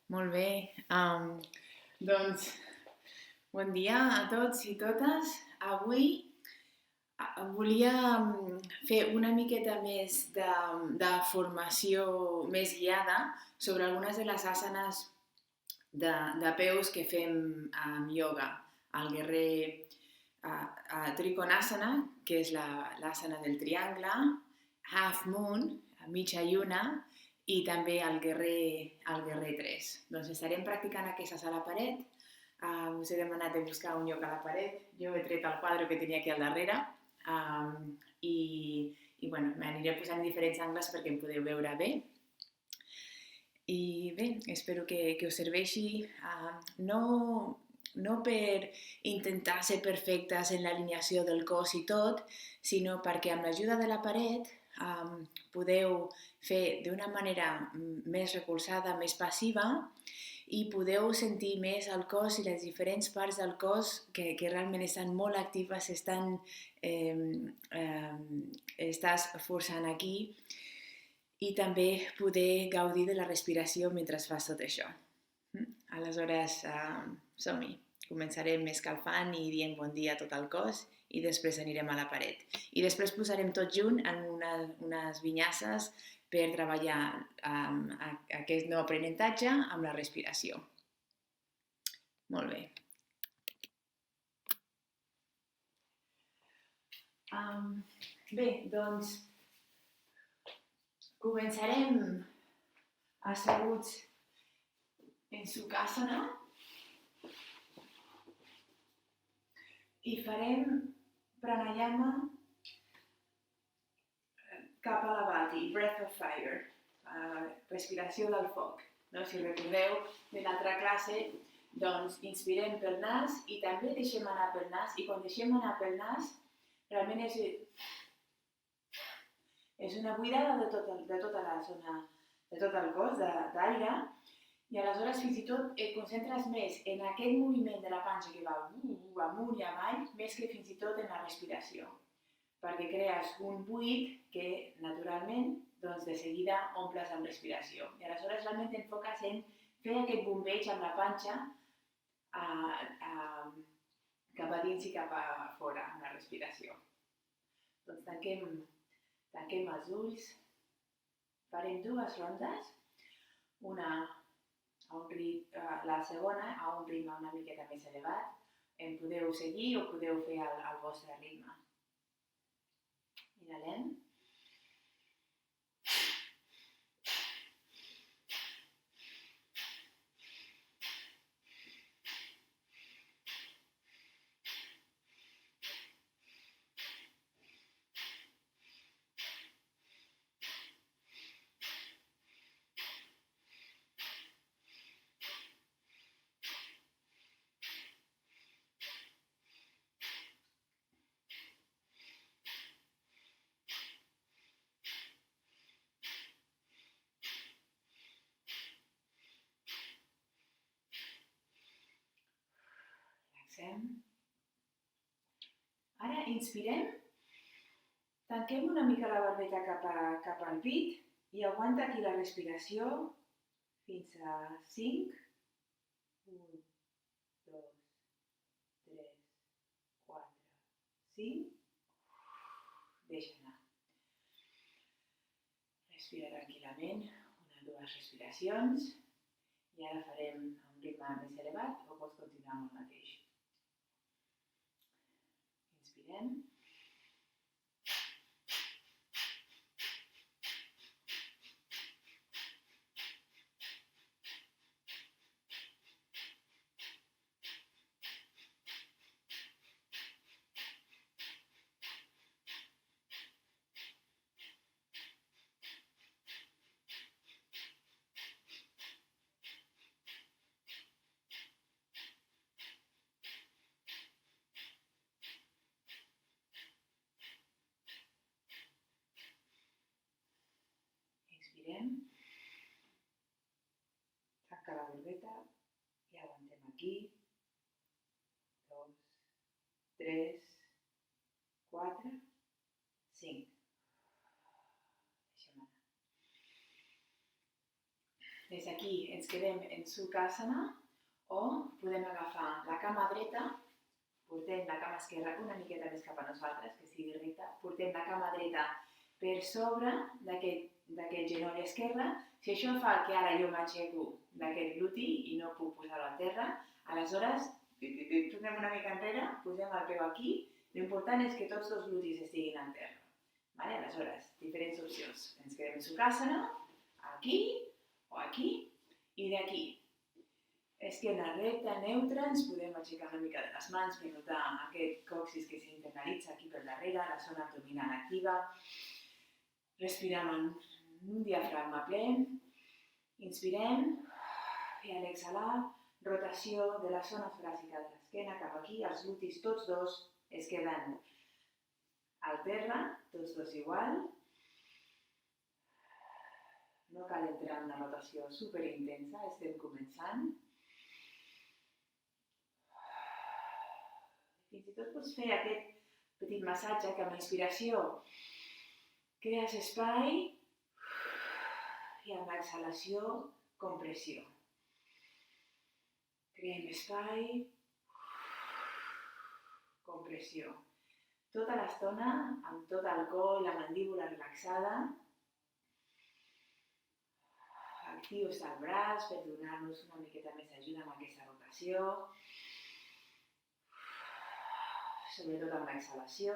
Molt bé. Doncs, bon dia a tots i totes. Avui volia fer una miqueta més de formació més guiada sobre algunes de les asanes de peus que fem amb ioga. El guerrer Trikonasana, que és l'asana del triangle, Half Moon, mitja lluna, i també el guerrer 3. Doncs estarem practicant aquestes a la paret. Us he demanat de buscar un lloc a la paret. Jo he tret el quadre que tenia aquí al darrere i bueno, m'aniré posant en diferents angles perquè em podeu veure bé. I bé, espero que us serveixi. No per intentar ser perfectes en l'alineació del cos i tot, sinó perquè amb l'ajuda de la paret podeu fer d'una manera més recolzada, més passiva, i podeu sentir més el cos i les diferents parts del cos que realment estan molt actives, estàs forçant aquí, i també poder gaudir de la respiració mentre fas tot això. Aleshores, som-hi. Començarem escalfant i dient bon dia a tot el cos i després anirem a la paret. I després posarem tot junt en unes vinyasses per treballar aquest nou aprenentatge amb la respiració. Molt bé. Bé, doncs començarem asseguts en Sukhasana i farem pranayama cap a la bati, breath of fire, respiració del foc. No? Si recordeu de l'altra classe, doncs inspirem pel nas i també deixem anar pel nas, i quan deixem anar pel nas realment és una buidada de tota la zona, de tot el cos, d'aire, i aleshores fins i tot et concentres més en aquest moviment de la panxa que va amunt i avall, més que fins i tot en la respiració, perquè crees un buit que naturalment doncs de seguida omples amb respiració. I aleshores realment t'enfoques en fer aquest bombeig amb la panxa cap a dins i cap a fora amb la respiració. Doncs tanquem els ulls, farem dues rondes, la segona a un ritme una miqueta més elevat. Em podeu seguir o podeu fer el vostre ritme. Inhalem. Ara inspirem, tanquem una mica la barbeta cap al pit i aguanta aquí la respiració fins a 5. 1, 2, 3, 4, 5. Deixa anar. Respira tranquil·lament, 1-2 respiracions, i ara farem un ritme més elevat o pots continuar amb el mateix. Inspirem. Inspirem, tanca la barbeta i aguantem aquí. 2, 3, 4, 5. Deixem anar. Des d'aquí ens quedem en Sukhasana o podem agafar la cama dreta, portem la cama esquerra una miqueta més cap a nosaltres, que sigui recta, portem la cama dreta per sobre d'aquest genoll esquerre. Si això fa que ara jo m'aixeco d'aquest gluti i no puc posar-lo a terra, aleshores tornem una mica enrere, posem el peu aquí. L'important és que tots dos glutis estiguin en terra. Vale? Aleshores, diferents opcions. Ens quedem en Sukhasana, aquí o aquí, i d'aquí. Esquena recta, neutra, ens podem aixecar una mica de les mans per notar aquest còccix que s'internalitza aquí per darrere, la zona abdominal activa. Respirem amb un diafragma ple, inspirem i a l'exhalar, rotació de la zona toràcica de l'esquena cap aquí, els glutis tots dos es queden al terra, tots dos igual. No cal entrar en una rotació superintensa, estem començant. Fins i tot pots fer aquest petit massatge que amb la inspiració crees espai i amb l'exhalació compressió. Creem espai, compressió. Tota l'estona amb tot el coll, la mandíbula relaxada. Actiu està el braç per donar-nos una miqueta més d'ajuda amb aquesta rotació. Sobretot amb l'exhalació.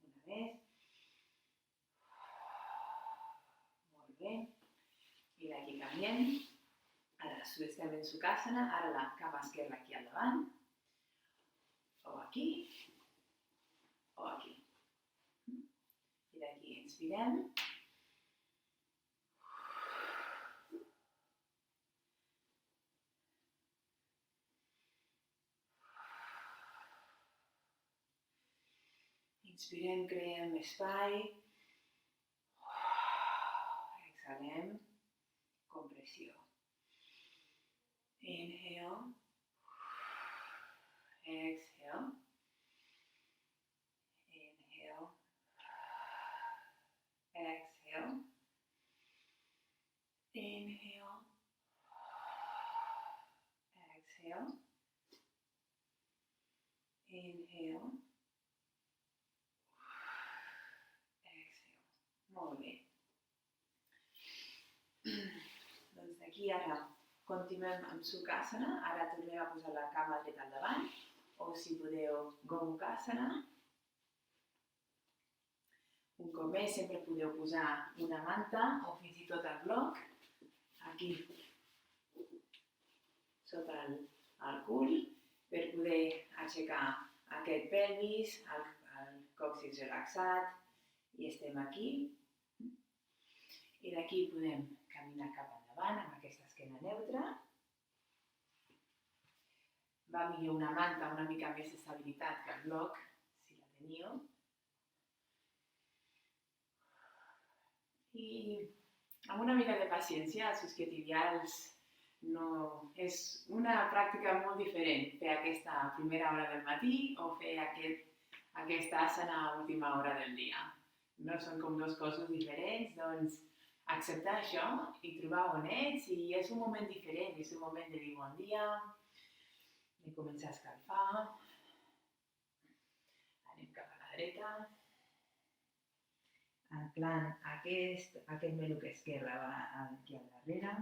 Una més. Molt bé. I d'aquí canviem. Ara estem en Sukhasana, ara la cama esquerra aquí al davant. O aquí. O aquí. I d'aquí inspirem. Inspirem, creem espai. Exhalem, compressió. Inhale. Exhale. Inhale. Exhale. Inhale. Exhale. Inhale. Exhale. Molt bé. Doncs d'aquí ara continuem amb Sukhasana. Ara tornem a posar la cama dreta al davant. O si podeu, Gomukhasana. Un cop més, sempre podeu posar una manta o fins i tot el bloc. Aquí, sota el cul, per poder aixecar aquest pelvis, el còccix relaxat, i estem aquí. I d'aquí podem caminar cap endavant amb aquesta esquena neutra. Va millor una manta, una mica més d'estabilitat que el bloc, si la teniu. I amb una mica de paciència, els isquiotibials no... És una pràctica molt diferent fer aquesta primera hora del matí o fer aquesta asana a última hora del dia. No són com dos coses diferents, doncs acceptar això i trobar on ets, i és un moment diferent, és un moment de dir bon dia, de començar a escalfar. Anem cap a la dreta. Anclant aquest maluc esquerre va aquí al darrere.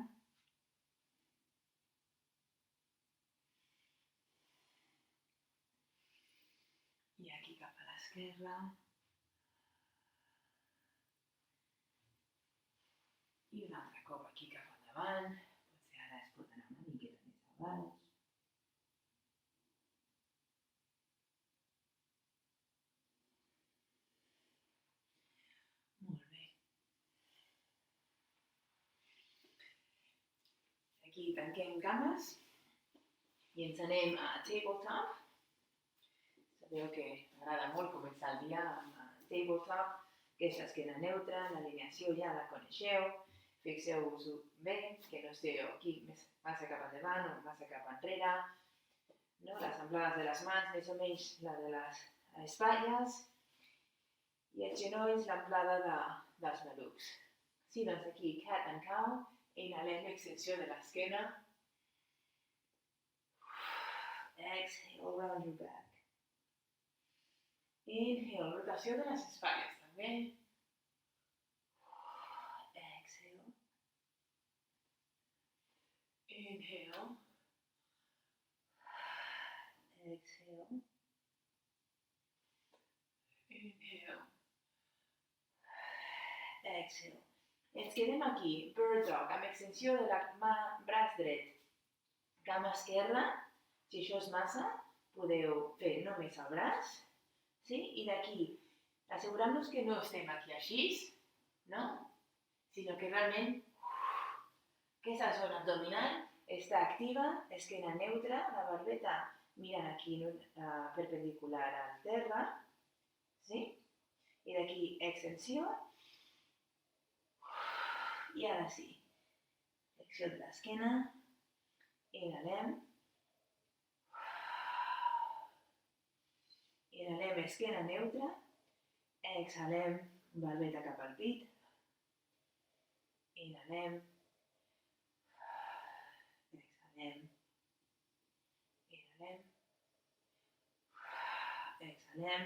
I aquí cap a l'esquerra. I un altre cop aquí cap endavant. Potser ara es pot anar una miqueta més a baix. Molt bé. Aquí tanquem cames i ens anem a tabletop. Sabeu que m'agrada molt començar el dia amb tabletop, que és l'esquena neutra, l'alineació ja la coneixeu. Fixeu-vos bé, que no esteu aquí massa cap endavant o massa cap enrere. No? Les amplades de les mans, més o menys la de les espatlles. I els genolls, l'amplada dels malucs. Sí, doncs aquí, cat and cow, inhalem extensió de l'esquena. Exhale, round your back. Inhale, rotació de les espatlles també. Exhale. Inhale. Exhale. Inhale. Exhale. Ens quedem aquí, bird dog, amb extensió de la mà, braç dret. Cama esquerra, si això és massa, podeu fer només el braç, sí? I d'aquí, assegurant-nos que no estem aquí així, no? Sinó que realment aquesta zona abdominal està activa, esquena neutra, la barbeta mirant aquí perpendicular al terra, sí? I d'aquí extensió, i ara sí, flexió de l'esquena, inhalem, inhalem esquena neutra, exhalem barbeta cap al pit, inhalem, exhalem, inhalem, exhalem,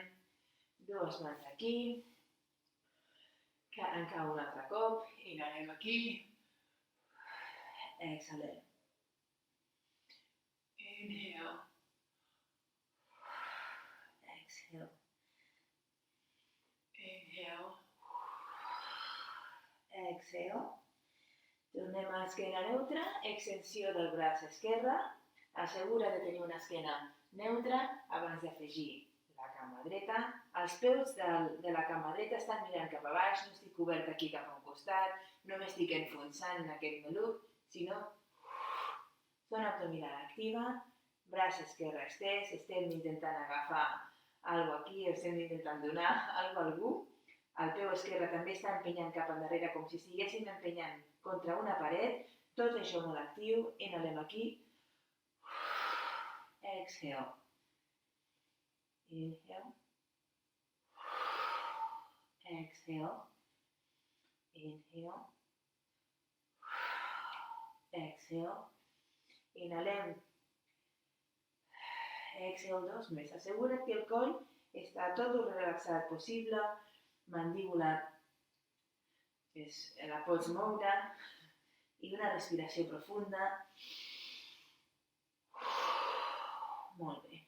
dues mans aquí, cat and cow un altre cop, inhalem aquí, exhalem. Inhale. Exhale. Inhale. Exhale. Tornem a esquena neutra, extensió del braç esquerre. Assegura de tenir una esquena neutra abans d'afegir la cama dreta. Els peus de la cama dreta estan mirant cap a baix, no estic cobert aquí cap a un costat, no m'estic enfonsant en aquest maluc, sinó zona abdominal activa, braç esquerre estès, estem intentant agafar alguna cosa aquí, estem intentant donar alguna cosa a algú. El peu esquerre també està empenyant cap endarrere com si estiguéssim empenyant contra una paret. Tot això molt actiu. Inhalem aquí. Exhale. Inhale. Exhale. Inhale. Exhale. Inhalem. Exhale dos més. Assegura't que el coll està tot el relaxat possible. Mandíbula la pots moure. I una respiració profunda. Molt bé.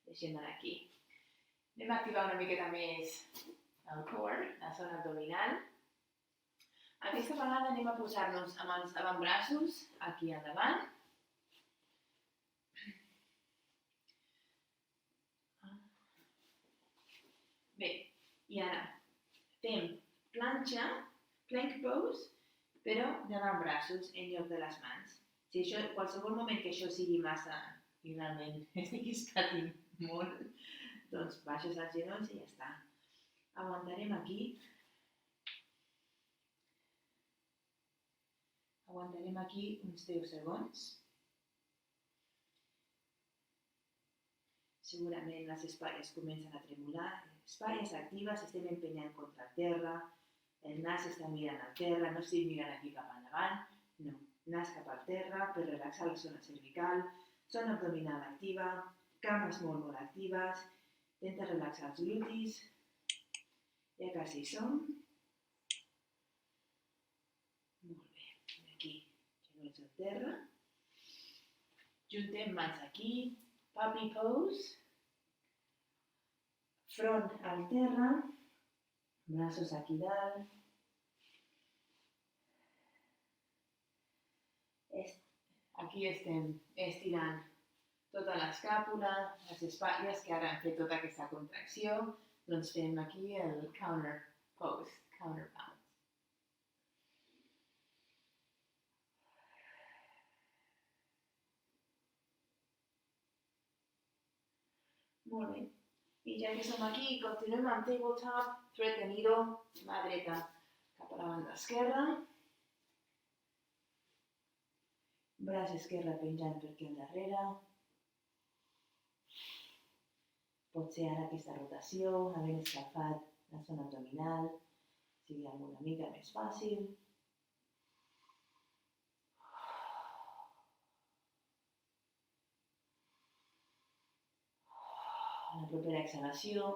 Deixem anar aquí. Anem a activar una miqueta més el core, la zona abdominal. Aquesta vegada anem a posar-nos amb els avantbraços aquí al davant. Bé, i ara fem planxa, plank pose, però d'avantbraços en lloc de les mans. Si això, qualsevol moment que això sigui massa i realment estiguis patint molt, doncs baixes els genolls i ja està. Aguantarem aquí. Aguantarem aquí uns 10 segons. Segurament les espatlles comencen a tremolar. Espatlles actives, estem empenyant contra el terra. El nas està mirant al terra, no estic mirant aquí cap endavant. No, nas cap al terra per relaxar la zona cervical. Zona abdominal activa, cames molt actives. Intenta relaxar els glutis. Ja quasi hi som. Molt bé. Aquí, genolls al terra. Juntem mans aquí. Puppy pose. Front al terra. Braços aquí dalt. Aquí estem estirant tota l'escàpula, les espatlles que ara han fet tota aquesta contracció. Doncs fem aquí el counter pose, counter pound. Molt bé. I ja que som aquí, continuem amb tabletop, thread the needle, mà dreta cap a la banda esquerra. Braç esquerre penjant per aquí al darrere. Pot ser ara aquesta rotació, havent escalfat la zona abdominal sigui una mica més fàcil. En la propera exhalació,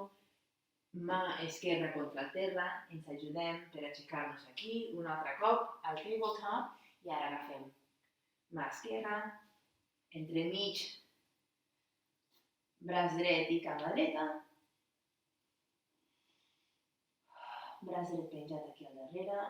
mà esquerra contra el terra, ens ajudem per aixecar-nos aquí, un altre cop al tabletop, i ara agafem mà esquerra, entremig, braç dret i cama dreta, braç dret penjat aquí al darrere,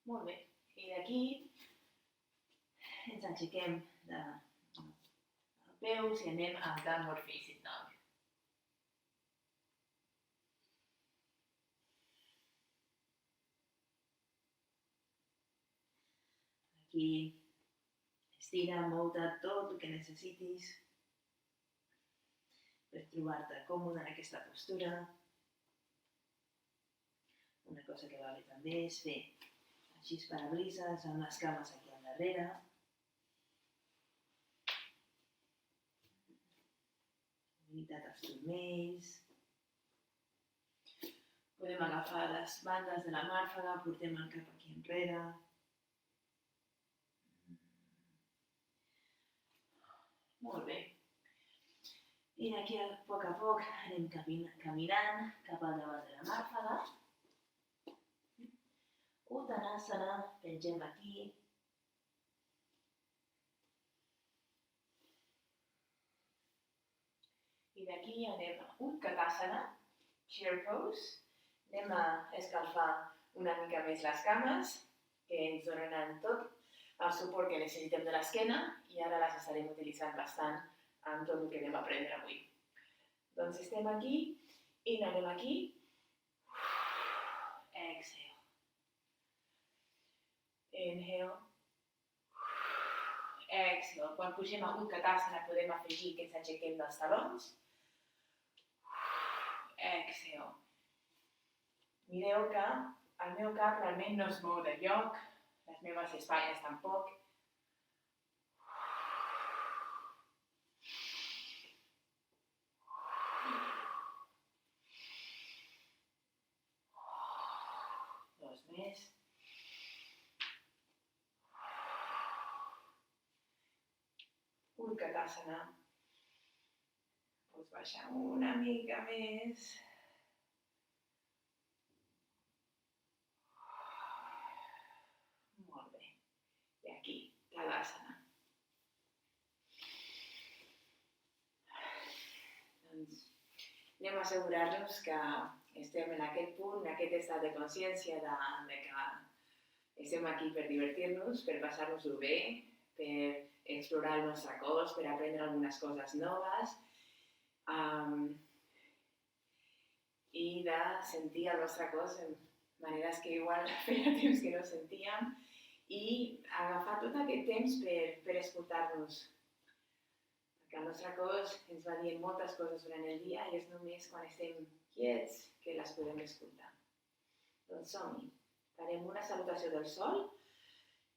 molt bé, i d'aquí ens aixequem del peus i anem al downward facing dog. Aquí estira, mou-te tot el que necessitis per trobar-te còmode en aquesta postura. Una cosa que va bé també és fer així parabrises amb les cames aquí al darrere. Unitat als turmells. Podem agafar les bandes de la màrfaga, portem el cap aquí enrere. Molt bé. I aquí a poc anem caminant cap al davant de la màrfaga. Uttanasana, pengem aquí. I d'aquí anem a Utkatasana, chair pose. Anem a escalfar una mica més les cames, que ens donaran tot el suport que necessitem de l'esquena i ara les estarem utilitzant bastant amb tot el que anem a aprendre avui. Doncs estem aquí i anem aquí. Exhale. Inhale. Exhale. Quan pugem a Utkatasana podem afegir que ens aixequem dels talons. Exhale. Mireu que el meu cap realment no es mou de lloc, les meves espatlles tampoc. Dos més. Utkatasana. Pots baixar una mica més. Molt bé. I aquí, Tadasana. Doncs anem a assegurar-nos que estem en aquest punt, en aquest estat de consciència de que estem aquí per divertir-nos, per passar-nos-ho bé, per explorar el nostre cos, per aprendre algunes coses noves i de sentir el nostre cos en maneres que igual feia temps que no sentíem i agafar tot aquest temps per escoltar-nos. Perquè el nostre cos ens va dient moltes coses durant el dia i és només quan estem quiets que les podem escoltar. Doncs som-hi. Farem una salutació del sol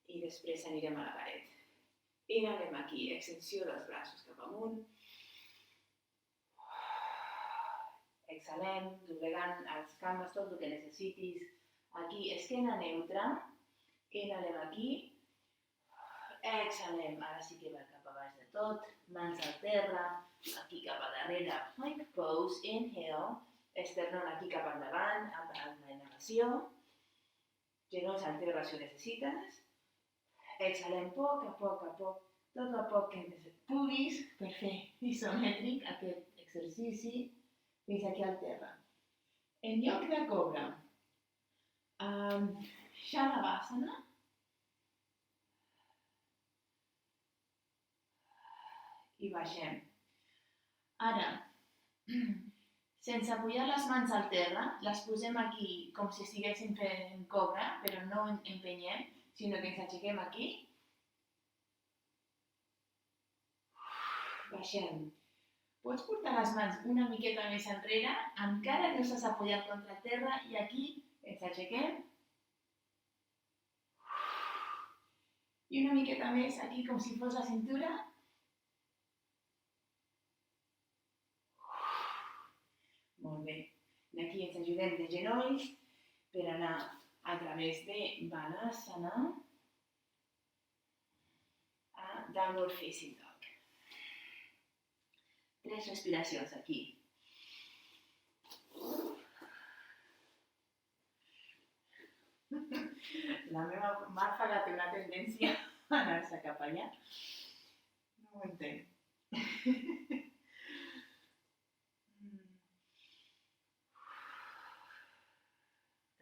i després anirem a la paret. Inhalem aquí, extensió dels braços cap amunt. Exhalem, doblegant les cames, tot el que necessitis. Aquí, esquena neutra. Inhalem aquí. Exhalem, ara sí que va cap a baix de tot. Mans al terra, aquí cap a darrere. Plank pose, inhale. Esternón aquí cap endavant, amb la inhalació. Genolls al terra si ho necessites. Exhalem poc a poc, tot a poc que puguis per fer isomètric aquest exercici fins aquí al terra. En lloc de cobra, Shalabhasana, i baixem. Ara, sense apoyar les mans al terra, les posem aquí com si estiguéssim fent cobra, però no empenyem, sinó que ens aixequem aquí. Baixem. Pots portar les mans una miqueta més enrere, encara no s'has apoyat contra terra i aquí ens aixequem. I una miqueta més aquí com si fos la cintura. Molt bé. I aquí ens ajudem de genolls per anar a través de Balasana a Downward Facing Dog. 3 respiracions aquí. La meva màrfaga té una tendència a anar-se cap allà. No ho entenc.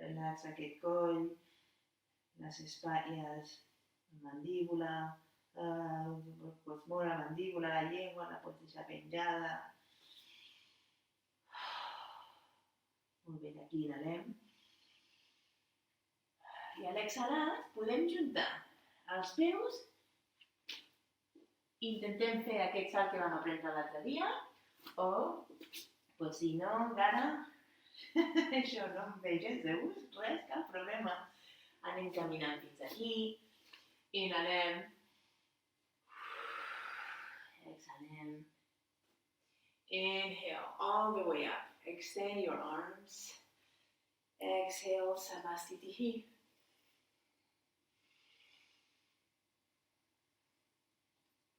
Relaxa aquest coll, les espatlles, la mandíbula, pots moure la mandíbula, la llengua, la pots deixar penjada. Molt bé, aquí inhalem. I a l'exhalar podem juntar els peus. Intentem fer aquest salt que vam aprendre l'altre dia. O pots dir, no, encara, això no em veges de gust, res, cap problema. Anem caminant fins aquí. Inhalem. Exhalem. Inhale all the way up. Extend your arms. Exhale, Samastitihi.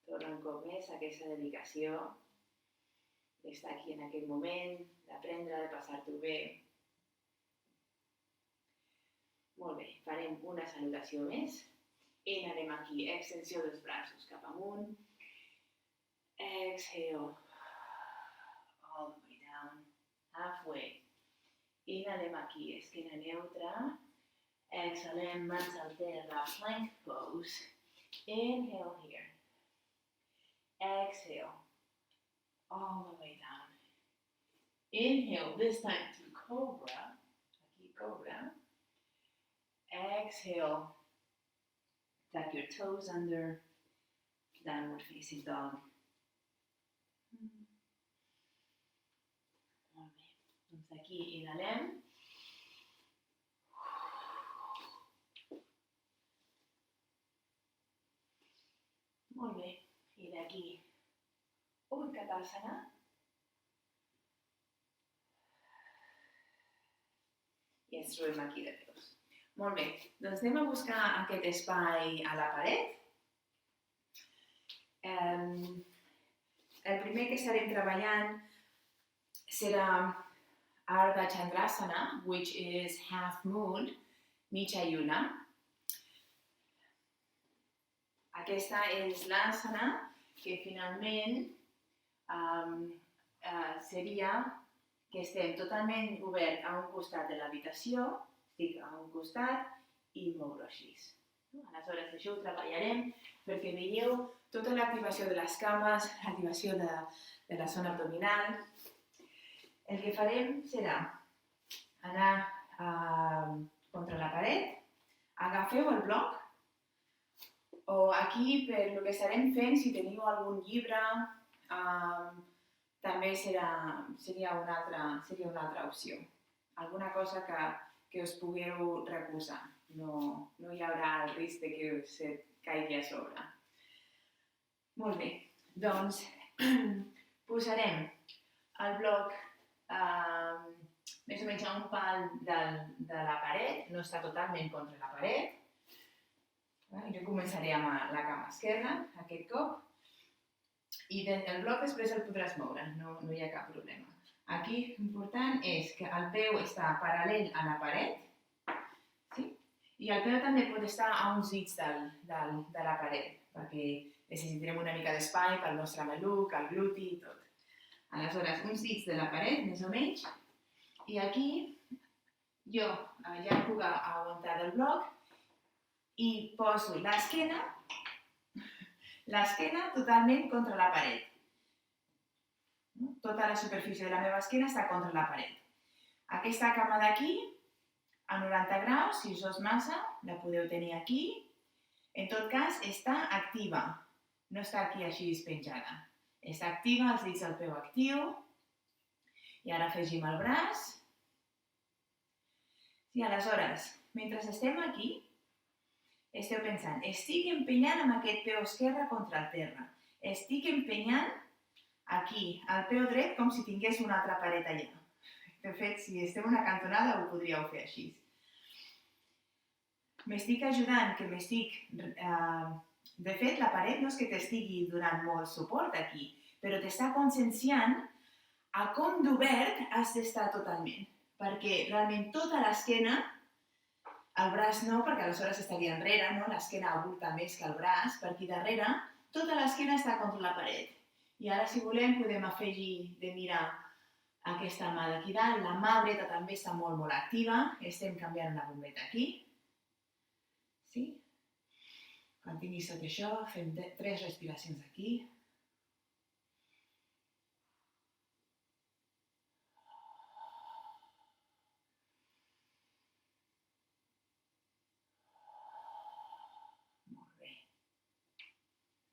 Torna un cop més a aquesta dedicació d'estar aquí en aquest moment, d'aprendre, de passar-t'ho bé. Molt bé, farem una salutació més. Inhalem aquí, extensió dels braços cap amunt. Exhale, all the way down, halfway. Inhalem aquí, esquena neutra. Exhalem, mans al terra, plank pose. Inhale here. Exhale, all the way down. Inhale, this time to cobra. Aquí, cobra. Exhale, tuck your toes under. Downward facing dog. Molt bé. Doncs aquí inhalem. Molt bé. I d'aquí Utkatasana. I ens trobem aquí de peus. Molt bé. Doncs anem a buscar aquest espai a la paret. El primer que estarem treballant serà Ardha Chandrasana, which is half moon, mitja lluna. Aquesta és l'asana que finalment seria que estem totalment obert a un costat de l'habitació, estic a un costat i m'obro així. Aleshores, això ho treballarem perquè veieu tota l'activació de les cames, l'activació de la zona abdominal. El que farem serà anar contra la paret, agafeu el bloc, o aquí, per el que estarem fent, si teniu algun llibre, també seria una altra opció. Alguna cosa que us pugueu recolzar. No hi haurà el risc de que us caigui a sobre. Molt bé, doncs posarem el bloc més o menys a un pal de la paret, no està totalment contra la paret. Jo començaré amb la cama esquerra, aquest cop, i el bloc després el podràs moure, no hi ha cap problema. Aquí l'important és que el peu està paral·lel a la paret, sí? I el peu també pot estar a uns dits de la paret, perquè necessitarem una mica d'espai pel nostre maluc, el gluti i tot. Aleshores, uns dits de la paret, més o menys, i aquí jo ja puc aguantar del bloc i poso l'esquena totalment contra la paret. Tota la superfície de la meva esquena està contra la paret. Aquesta cama d'aquí, a 90 graus, si us és massa, la podeu tenir aquí. En tot cas, està activa, no està aquí així despenjada. Està activa, els dits del peu actiu. I ara afegim el braç. I aleshores, mentre estem aquí, esteu pensant, estic empenyant amb aquest peu esquerre contra el terra. Estic empenyant aquí, el peu dret, com si tingués una altra paret allà. De fet, si esteu en una cantonada, ho podríeu fer així. M'estic ajudant, que m'estic... De fet, la paret no és que t'estigui donant molt suport aquí, però t'està conscienciant a com d'obert has d'estar totalment. Perquè realment tota l'esquena, el braç no, perquè aleshores estaria enrere, no? L'esquena avulta més que el braç, per aquí darrere, tota l'esquena està contra la paret. I ara, si volem, podem afegir de mirar aquesta mà d'aquí dalt. La mà dreta també està molt, molt activa. Estem canviant una bombeta aquí. Sí? Quan tinguis tot això, fem 3 respiracions aquí. Molt bé.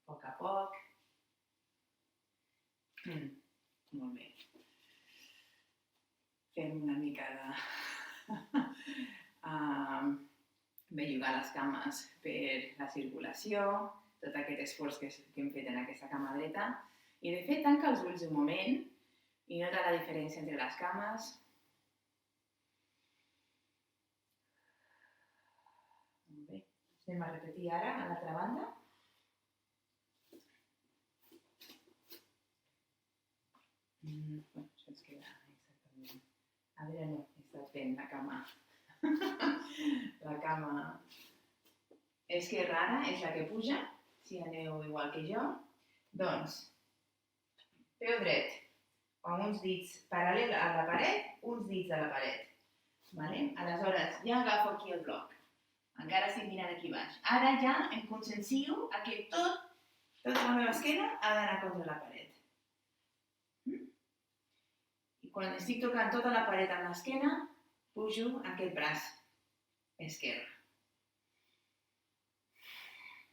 A poc. Molt bé. Fem una mica de... bellugar les cames per la circulació, tot aquest esforç que hem fet en aquesta cama dreta. I de fet, tanca els ulls un moment i nota la diferència entre les cames. Molt bé. Anem a repetir ara a l'altra banda. Això ens queda exactament. A veure, no, he estat fent la cama. La cama esquerra és la que puja, si aneu igual que jo. Doncs, peu dret, amb uns dits paral·lel a la paret, uns dits a la paret. Aleshores, ja agafo aquí el bloc. Encara estic mirant aquí baix. Ara ja em consciencio que tota la meva esquena ha d'anar contra la paret. I quan estic tocant tota la paret amb l'esquena, pujo aquest braç esquerre.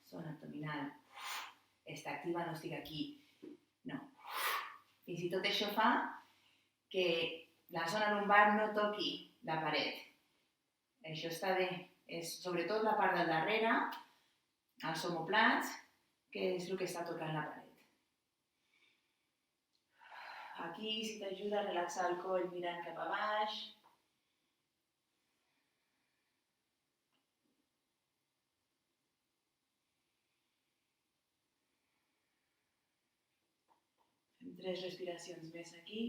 Zona abdominal. Està activa, no estic aquí. No. Fins i tot això fa que la zona lumbar no toqui la paret. Això està bé. És sobretot la part del darrere, els omoplats, que és el que està tocant la paret. Aquí, si t'ajuda a relaxar el coll mirant cap a baix. Fem 3 respiracions més aquí.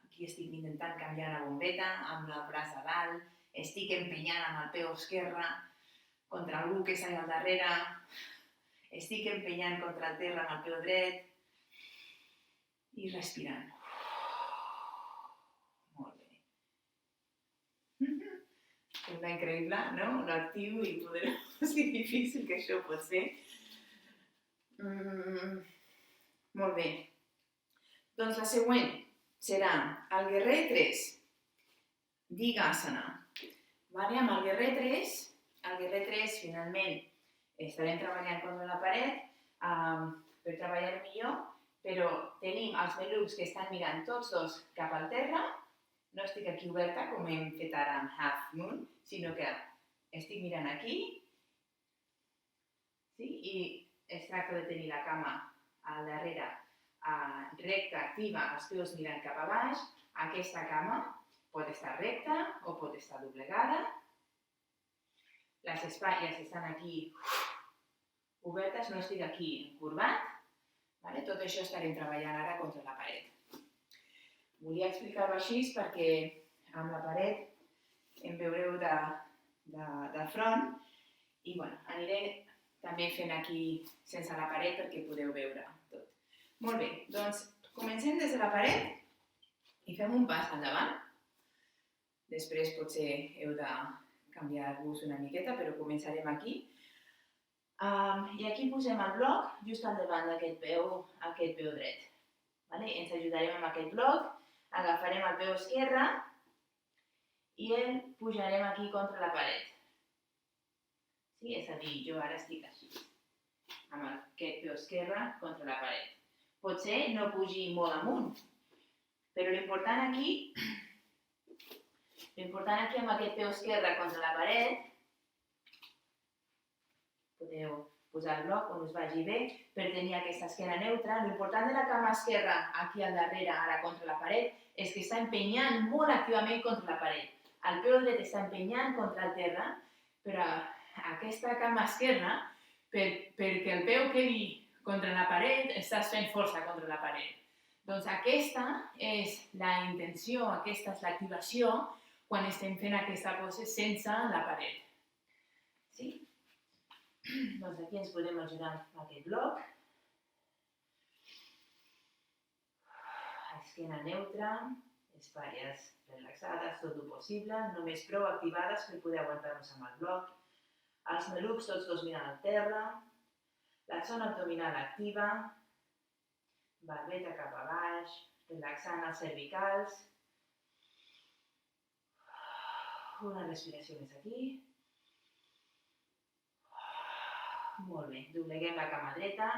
Aquí estic intentant canviar la bombeta amb el braç a dalt. Estic empenyant amb el peu esquerre contra algú que està al darrere. Estic empenyant contra el terra amb el peu dret. I respirant. Molt bé. Sembla increïble, no? L'actiu i poderós i difícil que això pot ser. Molt bé. Doncs la següent serà el guerrer 3. Digasana. Amb el guerrer 3 finalment estarem treballant contra la paret per treballar millor, però tenim els mamelucs que estan mirant tots dos cap al terra. No estic aquí oberta, com hem fet ara amb Half Moon, sinó que estic mirant aquí. I es tracta de tenir la cama al darrere recta, activa, els peus mirant cap a baix. Aquesta cama pot estar recta o pot estar doblegada. Les espatlles estan aquí obertes, no estic aquí encurvat. Tot això estarem treballant ara contra la paret. Volia explicar-ho així perquè amb la paret em veureu de front i aniré també fent aquí sense la paret perquè podeu veure tot. Molt bé, doncs comencem des de la paret i fem un pas endavant. Després potser heu de canviar-vos una miqueta, però començarem aquí. I aquí posem el bloc just al davant d'aquest peu dret. Ens ajudarem amb aquest bloc, agafarem el peu esquerre i el pujarem aquí contra la paret. És a dir, jo ara estic així. amb aquest peu esquerre contra la paret. Potser no pugi molt amunt, però l'important aquí amb aquest peu esquerre contra la paret, podeu posar el bloc on us vagi bé per tenir aquesta esquena neutra. L'important de la cama esquerra aquí al darrere, ara contra la paret, és que està empenyant molt activament contra la paret. El peu dret està empenyant contra el terra, però aquesta cama esquerra, perquè el peu quedi contra la paret, estàs fent força contra la paret. Doncs aquesta és la intenció, aquesta és l'activació quan estem fent aquesta pose sense la paret. Sí? Doncs aquí ens podem ajudar amb aquest bloc. Esquena neutra, espatlles relaxades, tot el possible, només prou activades per poder aguantar-nos amb el bloc. Els malucs tots dos mirant al terra, la zona abdominal activa, barbeta cap a baix, relaxant els cervicals. Una respiració més aquí. Molt bé, dobleguem la cama dreta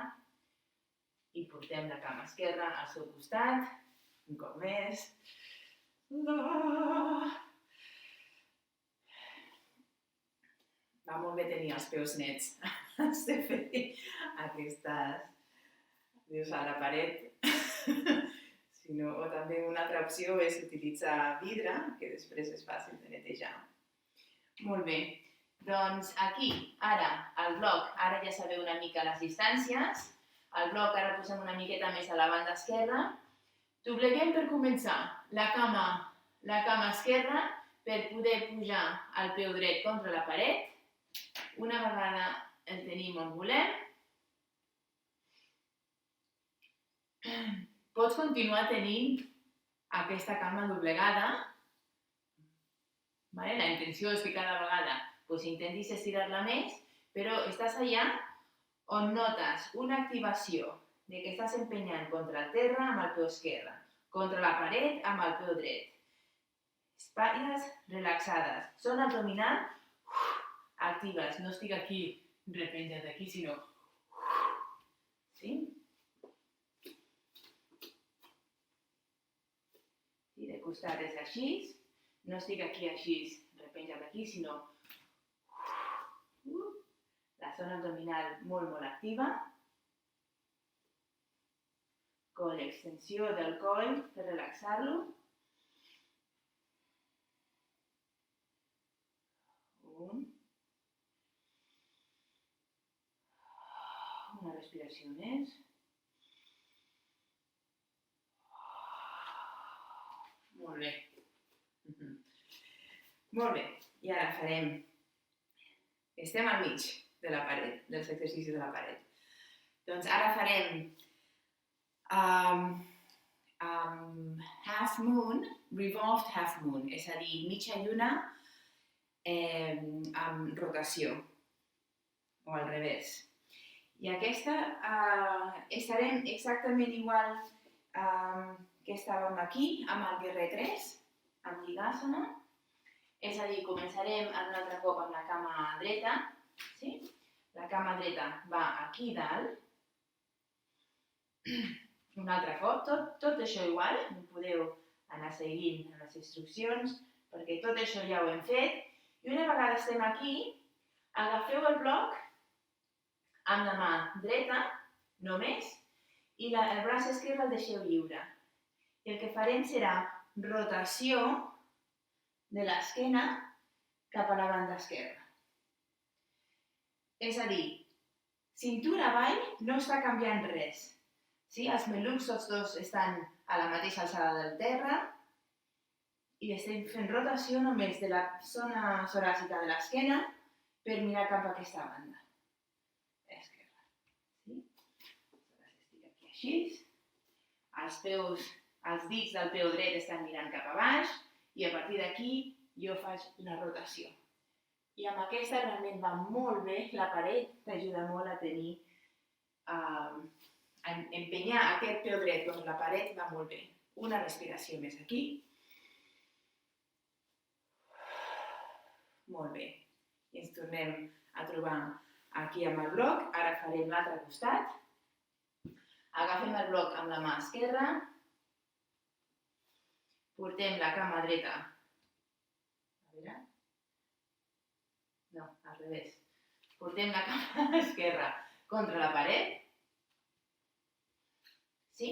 i portem la cama esquerra al seu costat. Un cop més. Va molt bé tenir els peus nets. Has de fer aquestes... Dius a la paret. O també una altra opció és utilitzar vidre, que després és fàcil de netejar. Molt bé. Doncs aquí, ara, el bloc, ara ja sabeu una mica les distàncies. El bloc ara posem una miqueta més a la banda esquerra. Dobleguem per començar la cama esquerra per poder pujar el peu dret contra la paret. Una vegada el tenim on volem. Pots continuar tenint aquesta cama doblegada. La intenció és que cada vegada intentis estirar-la més, però estàs allà on notes una activació de que estàs empenyant contra el terra amb el peu esquerre, contra la paret amb el peu dret. Espatlles relaxades. Zona abdominal actives. No estic aquí repenjat aquí, sinó... Sí? I de costat és així. No estic aquí així repenjat aquí, sinó... La zona abdominal molt, molt activa. Coll, extensió del coll per relaxar-lo. Una respiració més. Molt bé. Molt bé. I ara farem... Estem al mig de la paret, dels exercicis de la paret. Doncs ara farem half moon, revolved half moon, és a dir, mitja lluna amb rotació, o al revés. I aquesta estarem exactament igual que estàvem aquí, amb el guerrer 3, amb Ligasana. És a dir, començarem un altre cop amb la cama dreta. Sí? La cama dreta va aquí dalt. Un altre cop, tot això igual. Podeu anar seguint les instruccions, perquè tot això ja ho hem fet. I una vegada estem aquí, agafeu el bloc amb la mà dreta, només, i el braç esquerre el deixeu lliure. I el que farem serà rotació de l'esquena cap a la banda esquerra. És a dir, cintura avall no està canviant res. Sí? Els malucs tots dos estan a la mateixa alçada del terra i estem fent rotació només de la zona soràcica de l'esquena per mirar cap a aquesta banda. Esquerra. Sí? Estic aquí així. Els dits del peu dret estan mirant cap a baix. I a partir d'aquí jo faig la rotació. I amb aquesta realment va molt bé, la paret t'ajuda molt a tenir, a empenyar aquest peu dret contra la paret, va molt bé. Una respiració més aquí. Molt bé. I ens tornem a trobar aquí amb el bloc, ara farem l'altre costat. Agafem el bloc amb la mà esquerra, portem la cama dreta. A veure. No, al revés. Portem la cama esquerra contra la paret. Sí?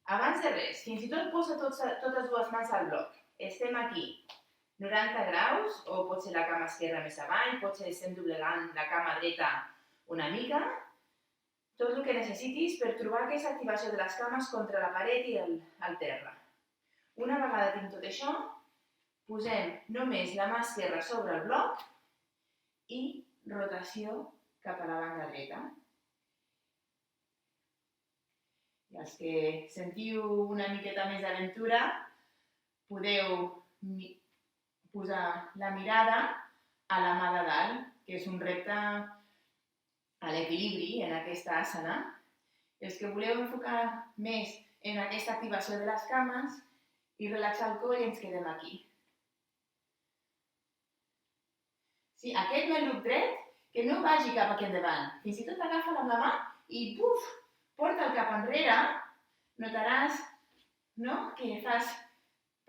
Abans de res, fins i tot posa totes dues mans al bloc. Estem aquí, 90 graus, o pot ser la cama esquerra més avall, pot ser estem doblegant la cama dreta una mica. Tot el que necessitis per trobar aquesta activació de les cames contra la paret i el terra. Una vegada tinc tot això, posem només la mà esquerra sobre el bloc i rotació cap a la banda dreta. I els que sentiu una miqueta més d'aventura, podeu posar la mirada a la mà de dalt, que és un repte a l'equilibri en aquesta asana. Els que voleu enfocar més en aquesta activació de les cames i relaxar el coll, ens quedem aquí. Sí, aquest maluc dret, que no vagi cap aquí endavant. Fins i tot agafa-la amb la mà i buf, porta el cap enrere. Notaràs, no?, que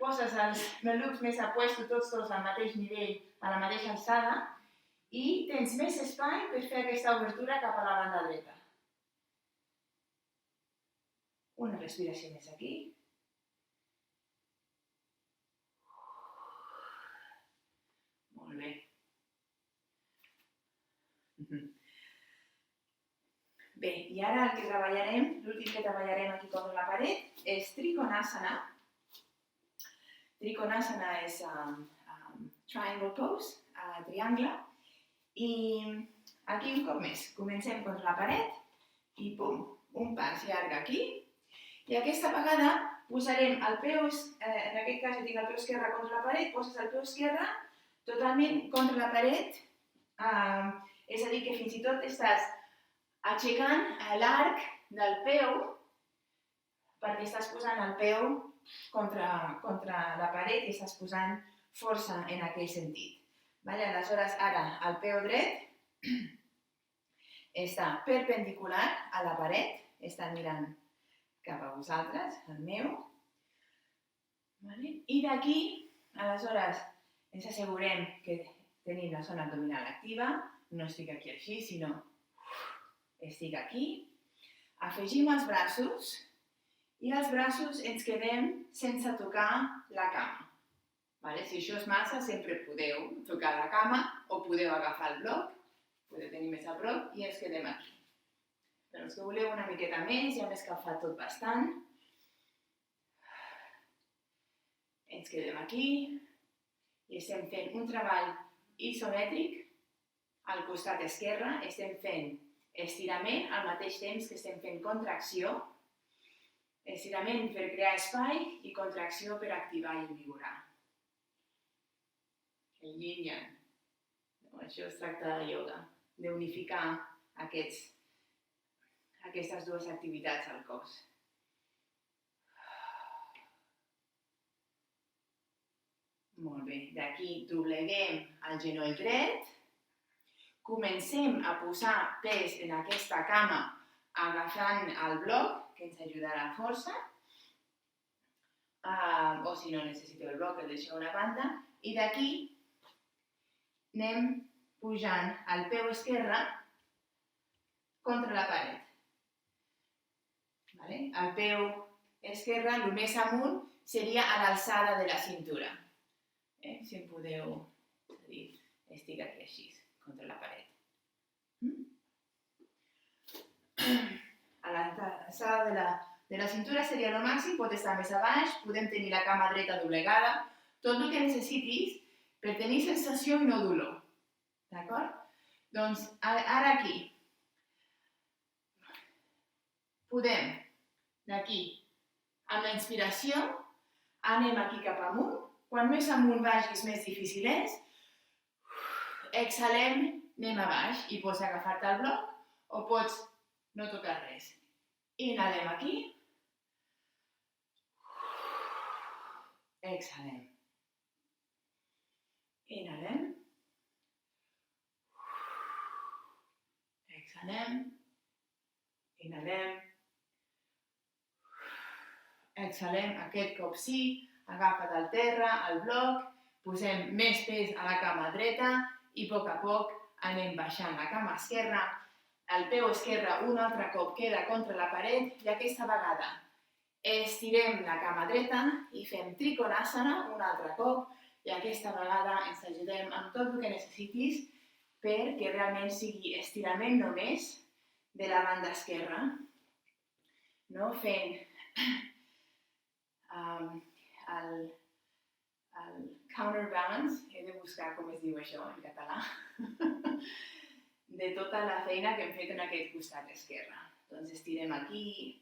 poses els malucs més a puesto, tots al mateix nivell, a la mateixa alçada, i tens més espai per fer aquesta obertura cap a la banda dreta. Una respiració més aquí. Molt bé. Bé, i ara el que treballarem, l'últim que treballarem aquí contra la paret, és Trikonasana. Trikonasana és triangle pose, triangle. I aquí un cop més, comencem contra la paret i pum, un pas llarg aquí. I aquesta vegada posarem el peu, en aquest cas jo tinc el peu esquerre contra la paret, poses el peu esquerre totalment contra la paret, és a dir, que fins i tot estàs aixecant l'arc del peu perquè estàs posant el peu contra la paret i estàs posant força en aquell sentit. Aleshores, ara el peu dret està perpendicular a la paret, està mirant cap a vosaltres, el meu. I d'aquí, aleshores, ens assegurem que tenim la zona abdominal activa, no estic aquí així, sinó estic aquí. Afegim els braços i els braços ens quedem sense tocar la cama. Si això és massa, sempre podeu tocar la cama o podeu agafar el bloc, podeu tenir més a prop i ens quedem aquí. Però els que voleu una miqueta més, ja hem escalfat tot bastant. Ens quedem aquí i estem fent un treball isomètric al costat esquerre. Estem fent estirament al mateix temps que estem fent contracció. Estirament per crear espai i contracció per activar i vigorar. El yin-yang. Això es tracta de ioga, d'unificar aquestes dues activitats al cos. Molt bé, d'aquí dobleguem el genoll dret, comencem a posar pes en aquesta cama agafant el bloc, que ens ajudarà força, o si no necessiteu el bloc, el deixeu a una banda, i d'aquí anem pujant el peu esquerre contra la paret. El peu esquerre, el més amunt, seria a l'alçada de la cintura. Si em podeu dir, estic aquí així, contra la paret. A l'alçada de la cintura seria el màxim, pot estar més a baix, podem tenir la cama dreta doblegada, tot el que necessitis per tenir sensació i no dolor. D'acord? Doncs ara aquí podem, d'aquí, amb la inspiració, anem aquí cap amunt. Quan més amunt vagis, més difícil és. Exhalem, anem a baix i pots agafar-te el bloc o pots no tocar res. Inhalem aquí. Exhalem. Inhalem. exhalem, inhalem, exhalem, aquest cop sí, agafa't al terra, al bloc, posem més pes a la cama dreta i a poc anem baixant la cama esquerra. El peu esquerre un altre cop queda contra la paret i aquesta vegada estirem la cama dreta i fem Trikonasana un altre cop i aquesta vegada ens ajudem amb tot el que necessitis perquè realment sigui estirament només de la banda esquerra. No? Fent el counterbalance, he de buscar com es diu això en català, de tota la feina que hem fet en aquest costat esquerre. Doncs estirem aquí.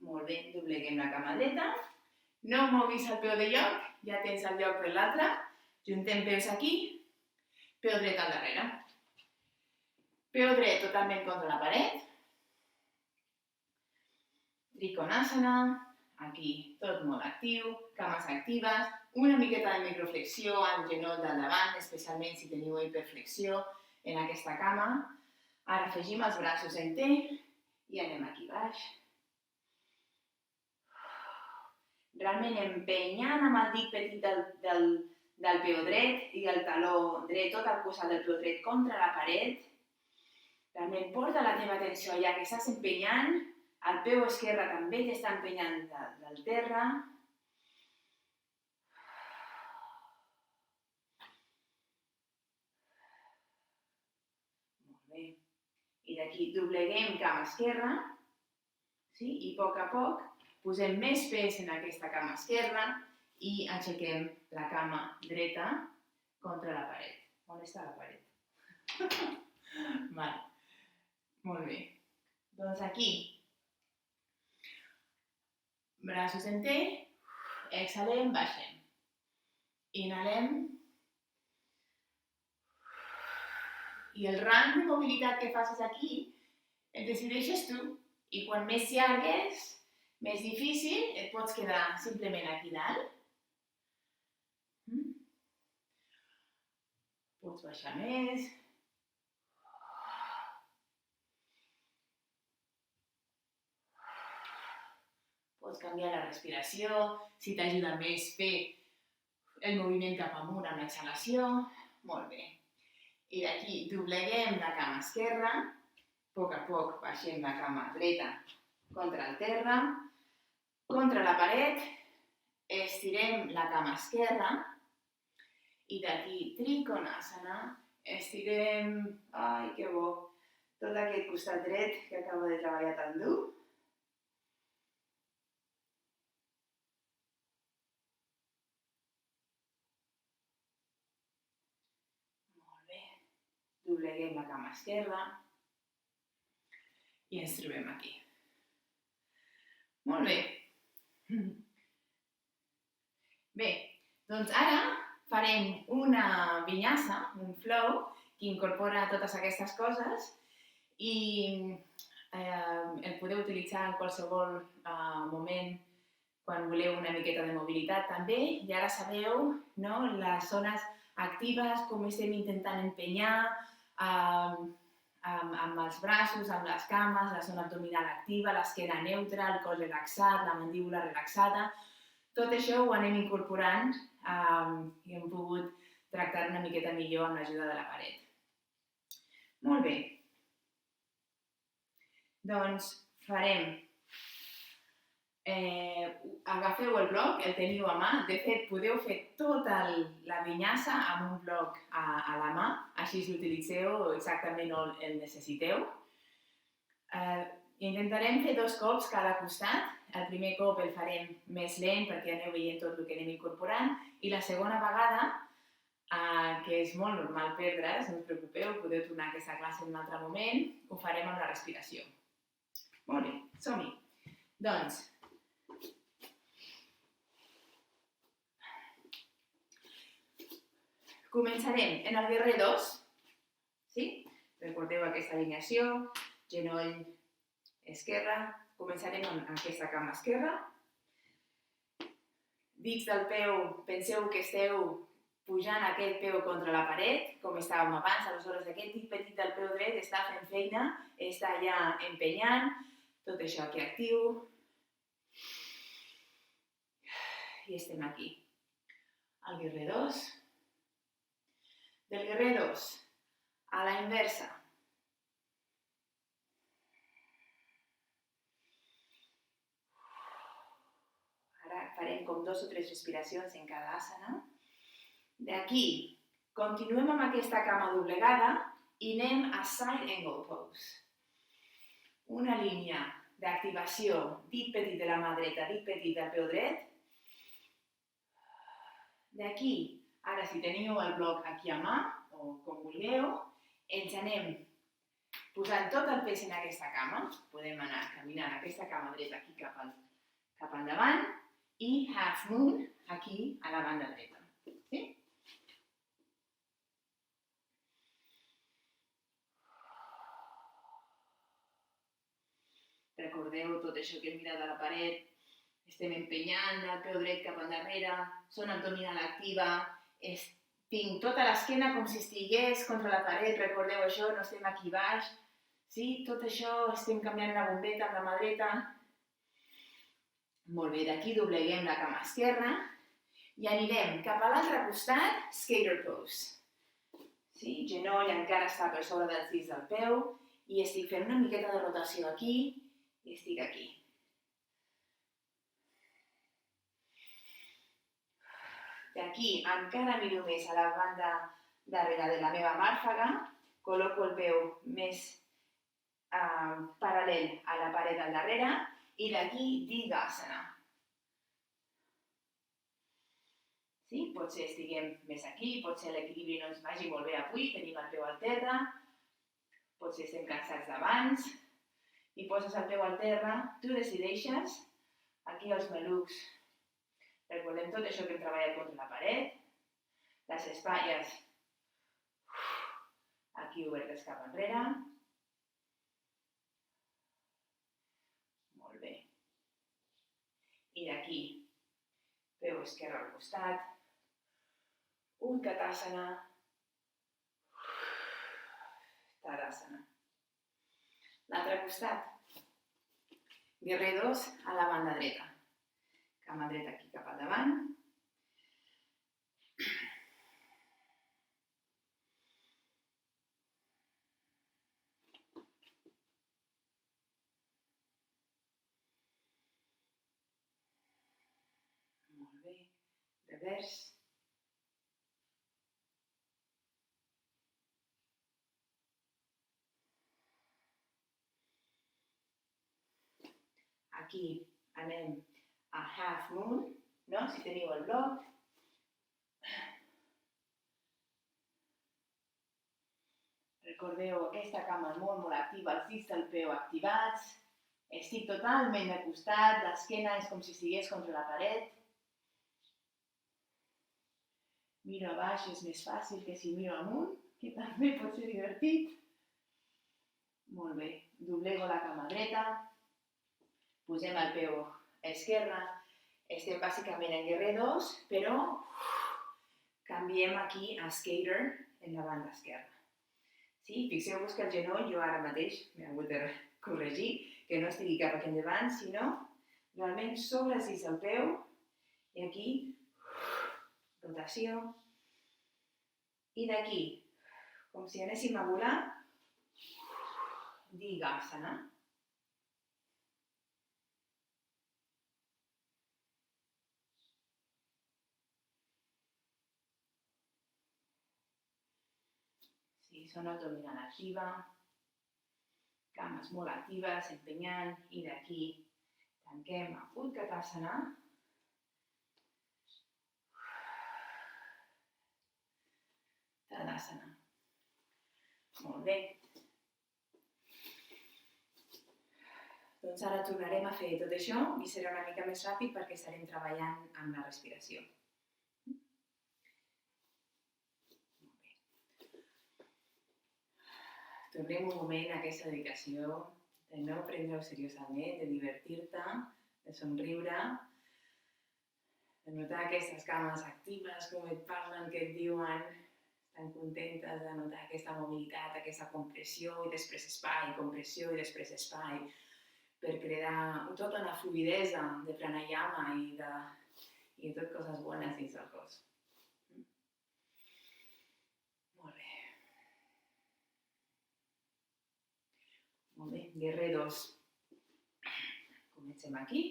Molt bé, dobleguem la cama dreta. No moguis el peu de lloc, ja tens el lloc per l'altre. Juntem peus aquí, peu dret al darrere. Peu dret totalment contra la paret. Trikonasana, aquí tot molt actiu, cames actives, una miqueta de microflexió al genoll del davant, especialment si teniu hiperflexió en aquesta cama. Ara afegim els braços en T i anem aquí baix. Realment empenyant amb el dit petit del peu dret i el taló dret, tot el costat del peu dret contra la paret. Realment porta la teva atenció allà que estàs empenyant. El peu esquerre també t'està empenyant del terra. Molt bé. I d'aquí dobleguem cama esquerra. Sí? I a poc posem més pes en aquesta cama esquerra i aixequem la cama dreta contra la paret. On està la paret? Vale. Molt bé. Doncs aquí, braços en T, exhalem, baixem. Inhalem. I el rang de mobilitat que facis aquí el decideixes tu. I quan més llargues, més difícil, et pots quedar simplement aquí dalt. Pots baixar més. Pots canviar la respiració, si t'ajuda més fer el moviment cap amunt amb l'exhalació. Molt bé. I d'aquí dobleguem la cama esquerra, a poc baixem la cama dreta contra el terra, contra la paret, estirem la cama esquerra i d'aquí Trikonasana, estirem, ai que bo, tot aquest costat dret que acabo de treballar tan dur. Dobleguem la cama esquerra i ens trobem aquí. Molt bé. Bé, doncs ara farem una vinyasa, un flow, que incorpora totes aquestes coses i el podeu utilitzar en qualsevol moment quan voleu una miqueta de mobilitat també. I ara sabeu, no, les zones actives, com estem intentant empenyar, amb els braços, amb les cames, la zona abdominal activa, l'esquena neutra, el cos relaxat, la mandíbula relaxada. Tot això ho anem incorporant i hem pogut tractar una miqueta millor amb l'ajuda de la paret. Molt bé. Doncs farem... agafeu el bloc, el teniu a mà. De fet, podeu fer tota la vinyasa amb un bloc a la mà, així l'utilitzeu exactament on el necessiteu. Intentarem fer 2 cops cada costat. El primer cop el farem més lent perquè aneu veient tot el que anem incorporant i la segona vegada, que és molt normal perdre's, no us preocupeu, podeu tornar a aquesta classe en un altre moment, ho farem amb la respiració. Molt bé, som-hi. Doncs, començarem en el guerrer 2, sí? Recordeu aquesta alineació, genoll esquerre, començarem amb aquesta cama esquerra. Dits del peu, penseu que esteu pujant aquest peu contra la paret, com estàvem abans. Aleshores, aquest dit petit del peu dret està fent feina, està ja empenyant, tot això aquí actiu. I estem aquí. El guerrer 2. Del guerrer 2 a la inversa. Ara farem com 2 o 3 respiracions en cada asana. D'aquí, continuem amb aquesta cama doblegada i anem a side angle pose. Una línia d'activació, dit petit de la mà dreta, dit petit del peu dret. D'aquí, ara si teniu el bloc aquí a mà, o com vulgueu, ens anem posant tot el pes en aquesta cama. Podem anar caminant aquesta cama dreta aquí cap endavant i half moon aquí a la banda dreta. Sí? Recordeu tot això que hem mirat a la paret, estem empenyant el peu dret cap endarrere, zona abdominal activa, tinc tota l'esquena com si estigués contra la paret, recordeu això, no estem aquí baix, sí? Tot això estem canviant la bombeta amb la mà dreta. Molt bé, d'aquí dobleguem la cama esquerra i anirem cap a l'altre costat, skater pose. Sí? Genoll encara està per sobre del cis del peu i estic fent una miqueta de rotació aquí i estic aquí. D'aquí encara miro més a la banda darrere de la meva màrfaga, col·loco el peu més paral·lel a la paret al darrere i d'aquí Digasana. Sí? Potser estiguem més aquí, potser l'equilibri no ens vagi molt bé avui, tenim el peu al terra, potser estem cansats d'abans, i poses el peu al terra, tu decideixes, aquí els malucs, recordem tot això que hem treballat contra la paret, les espatlles aquí obertes cap enrere, molt bé, i d'aquí, peu esquerre al costat, Utkatasana, Tadasana. L'altre costat, guerrer 2 a la banda dreta. Cama dreta aquí cap endavant. Molt bé. Revers. Aquí anem a half moon, no? Si teniu el bloc. Recordeu aquesta cama molt activa, els dits del peu activats. Estic totalment de costat, l'esquena és com si estigués contra la paret. Miro a baix, és més fàcil que si miro amunt, que també pot ser divertit. Molt bé, doblego la cama dreta, posem el peu esquerre, estem bàsicament en guerrer 2, però canviem aquí a skater en la banda esquerra. Sí? Fixeu-vos que el genoll, jo ara mateix m'he hagut de corregir, que no estigui cap aquí endavant, sinó realment sobre el cis del peu i aquí rotació i d'aquí, com si anéssim a volar, Digasana. Sí, zona abdominal activa, cames molt actives, empenyant, i d'aquí tanquem a Utkatasana. Tadasana. Molt bé. Doncs ara tornarem a fer tot això i serà una mica més ràpid perquè estarem treballant amb la respiració. Molt bé. Tornem un moment a aquesta dedicació de no prendre-ho seriosament, de divertir-te, de somriure. De notar aquestes cames actives, com et parlen, que et diuen, estan contentes de notar aquesta mobilitat, aquesta compressió i després espai, compressió i després espai, per crear tota una fluidesa de pranayama i de tot coses bones dins del cos. Molt bé. Molt bé, guerrer 2. Comencem aquí.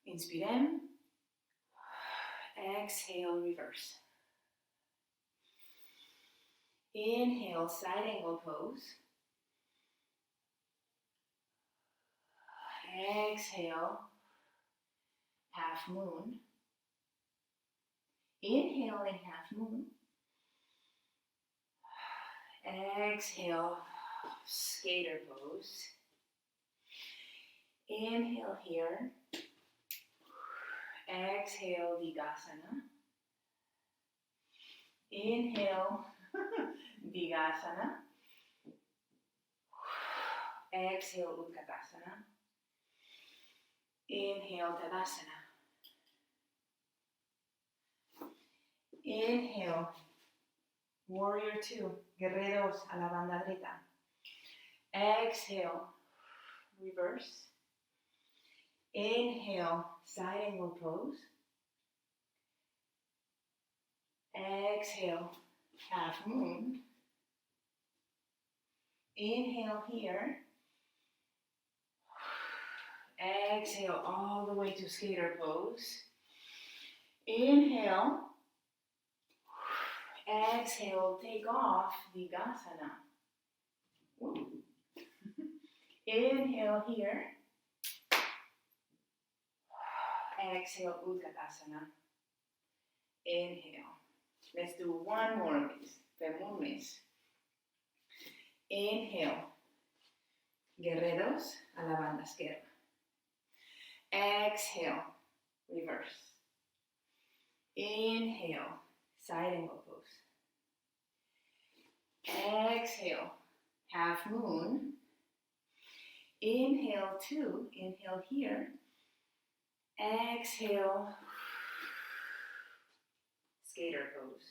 Inspirem. Exhale, reverse. Inhale, side angle pose. Exhale, half moon. Inhale in half moon. Exhale, skater pose. Inhale here. Exhale, Digasana. Inhale, Digasana. Exhale, Utkatasana. Inhale, Tadasana. Inhale, Warrior 2, Guerrer 2 a la banda dreta. Exhale, reverse. Inhale, side angle pose. Exhale, half moon. Inhale here. Exhale all the way to skater pose. Inhale. Exhale, take off Digasana. Inhale here. Exhale, Utkatasana. Inhale. Let's do one more, miss. Fem un més. Inhale. Guerreros a la banda esquerra. Exhale. Reverse. Inhale. Side angle pose. Exhale. Half moon. Inhale 2. Inhale here. Exhale. Skater pose.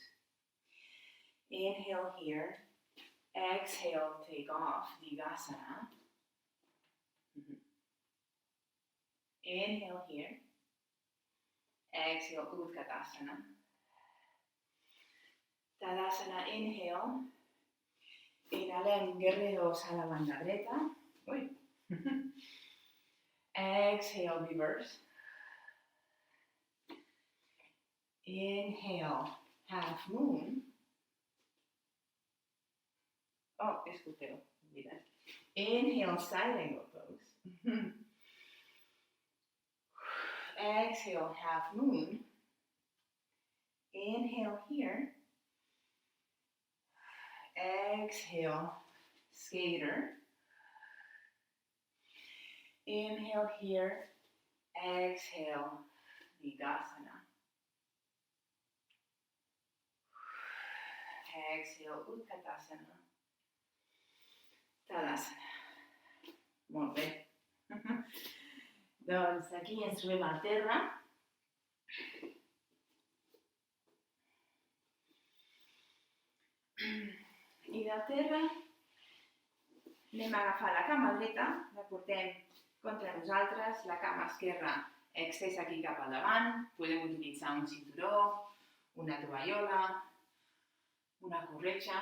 Inhale here. Exhale, take off Digasana. Inhale here. Exhale, Utkatasana. Tadasana, inhale. Inhalem, guerreros a la banda dreta. Uy. Exhale, reverse. Inhale, half moon. Oh, escuteo, olvidar. Inhale, side angle pose. Exhale, half moon. Inhale here. Exhale, skater. Inhale here. Exhale, Digasana. Exhale, Utkatasana. Tadasana. Molt bé. Doncs aquí ens trobem al terra. I del terra anem a agafar la cama dreta, la portem contra nosaltres, la cama esquerra extesa aquí cap al davant, podem utilitzar un cinturó, una tovallola, una corretja.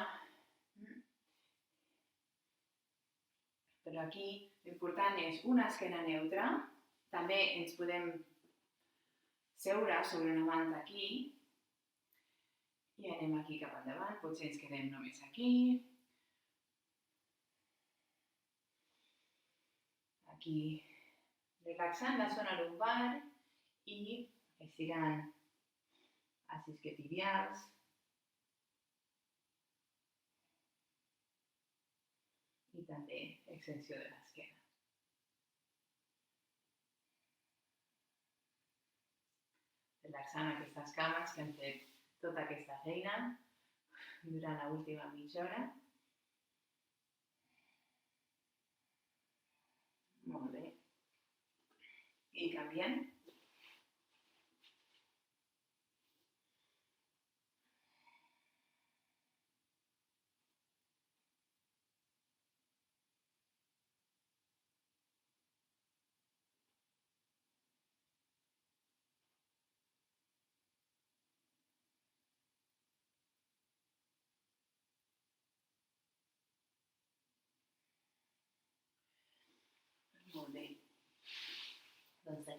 Però aquí l'important és una esquena neutra, també ens podem seure sobre una manta aquí, i anem aquí cap endavant, potser ens quedem només aquí. Aquí relaxant la zona lumbar i estirant els isquiotibials. I també extensió de l'esquena. Relaxant aquestes cames que han fet tota aquesta feina durant l'última mitja hora. Molt bé. I canviem.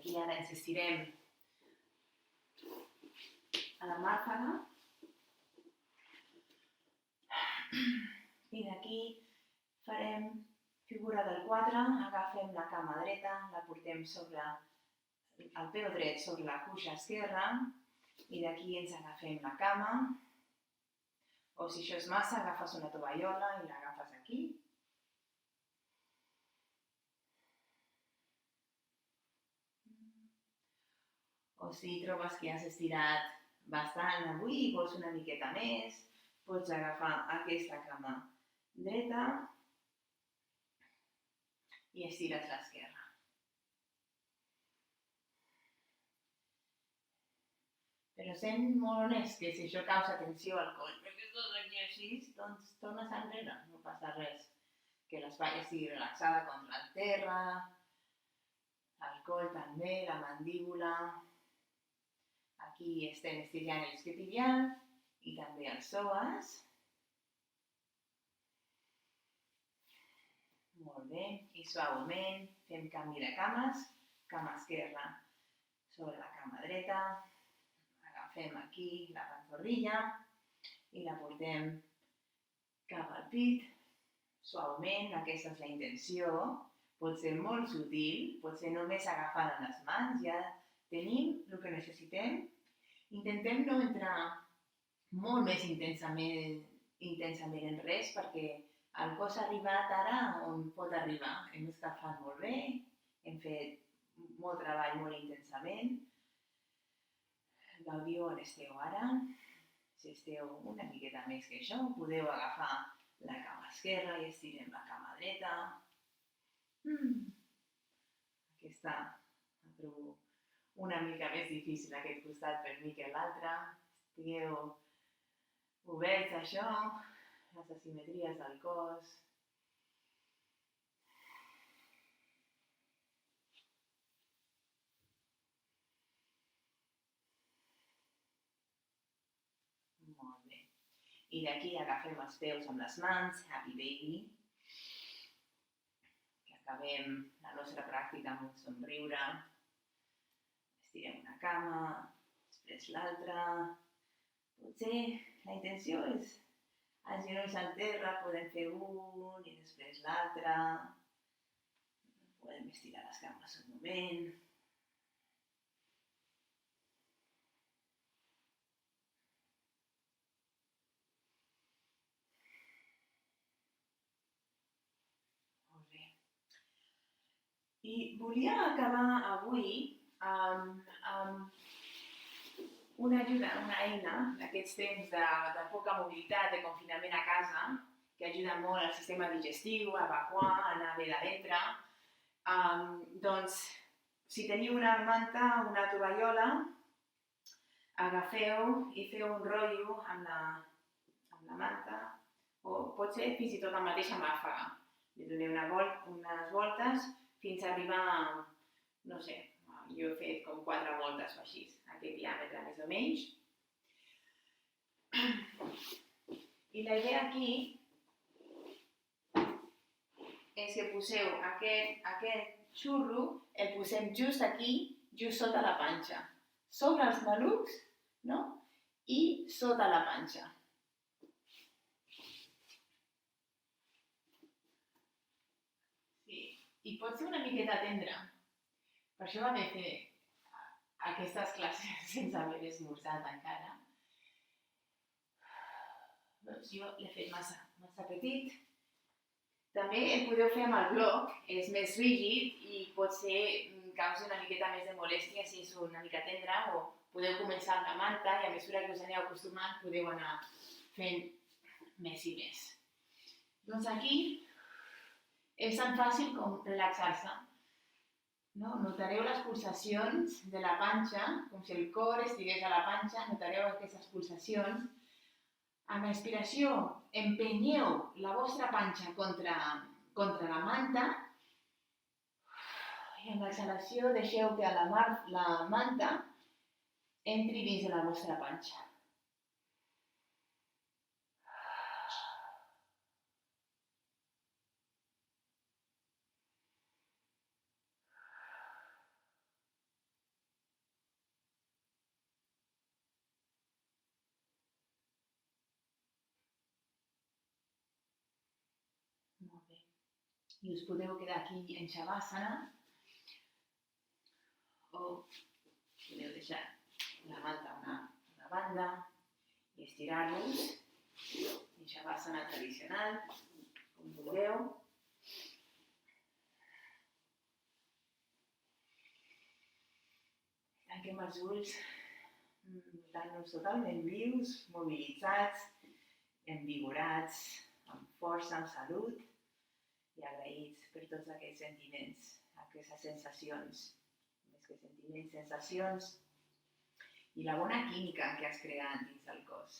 I ara ens estirem a la màrfana. I d'aquí farem figura del 4, agafem la cama dreta, la portem sobre el peu dret sobre la cuixa esquerra i d'aquí ens agafem la cama. O si això és massa, agafes una tovallola i l'agafes aquí. O si trobes que has estirat bastant avui i vols una miqueta més, pots agafar aquesta cama dreta i estires l'esquerra. Però sent molt honest que si això causa tensió al coll, perquè estàs aquí així, doncs tornes enrere, no passa res. Que l'espai estigui relaxada contra el terra, el coll també, la mandíbula. Aquí estem estirant l'isquiotibial i també el psoas. Molt bé, i suaument fem canvi de cames, cama esquerra sobre la cama dreta. Agafem aquí la pantorrilla i la portem cap al pit, suaument, aquesta és la intenció, pot ser molt sutil, pot ser només agafant amb les mans, ja tenim el que necessitem. Intentem no entrar molt més intensament en res perquè el cos ha arribat ara on pot arribar. Hem escalfat molt bé, hem fet molt treball molt intensament. Gaudiu on esteu ara. Si esteu una miqueta més que això, podeu agafar la cama esquerra i estirem la cama dreta. Aquesta la trobo una mica més difícil aquest costat per mi que l'altre. Estigueu oberts a això, les asimetries del cos. Molt bé. I d'aquí agafem els peus amb les mans, happy baby. Que acabem la nostra pràctica amb un somriure. Estirem una cama, després l'altra. Potser la intenció és els genolls al terra, podem fer un i després l'altre. Podem estirar les cames un moment. Molt bé. I volia acabar avui amb una ajuda, una eina d'aquests temps de poca mobilitat, de confinament a casa, que ajuda molt al sistema digestiu, a evacuar, a anar bé de ventre. Doncs, si teniu una manta o una tovallola, agafeu i feu un rotllo amb la manta, o pot ser fins i tot la mateixa màfaga. Li doneu unes voltes fins a arribar a, no sé, jo he fet com 4 voltes o així, aquest diàmetre més o menys. I la idea aquí és que poseu aquest xurro, el posem just aquí, just sota la panxa. Sobre els malucs, no? I sota la panxa. Sí, i pot ser una miqueta tendre. Per això va haver fer aquestes classes sense haver esmorzat encara. Doncs jo l'he fet massa petit. També el podeu fer amb el bloc, és més rígid i pot ser causa una miqueta més de molèstia si és una mica tendre, o podeu començar amb la manta i a mesura que us aneu acostumant podeu anar fent més i més. Doncs aquí és tan fàcil com relaxar-se. No? Notareu les pulsacions de la panxa, com si el cor estigués a la panxa, notareu aquestes pulsacions. Amb l'expiració, empenyeu la vostra panxa contra la manta i amb l'exhalació deixeu que la manta entri dins de la vostra panxa. I us podeu quedar aquí en Shavasana o podeu deixar la manta a una banda i estirar-vos en Shavasana tradicional, com vulgueu. Tanquem els ulls, notant-nos totalment vius, mobilitzats, envigorats, amb força, amb salut i agraïts per tots aquests sentiments, aquestes sensacions, més que sentiments, sensacions i la bona química que has creat dins del cos.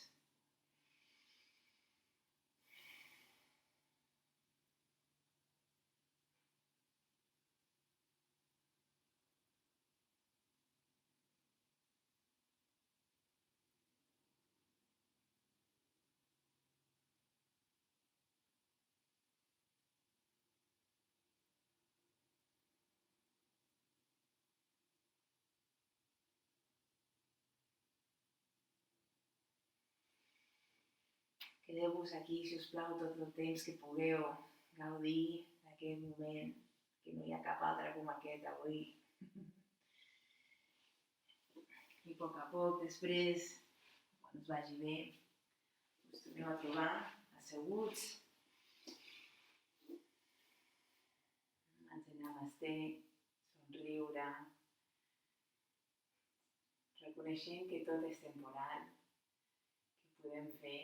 Quedeu-vos aquí, si us plau, tot el temps que pugueu gaudir d'aquest moment, que no hi ha cap altre com aquest avui. I a poc, després, quan us vagi bé, us torneu a trobar asseguts, ens namasté, somriure, reconeixent que tot és temporal, que podem fer,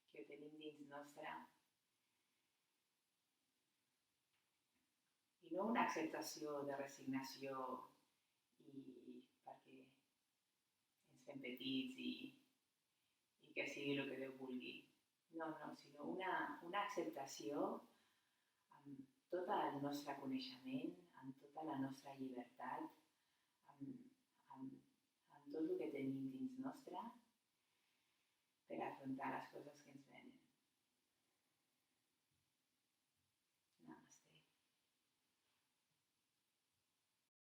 que ho tenim dins nostre, i no una acceptació de resignació i perquè ens fem petits i que sigui el que Déu vulgui. No, sinó una acceptació amb tot el nostre coneixement, amb tota la nostra llibertat, amb tot el que tenim dins nostre per afrontar les coses que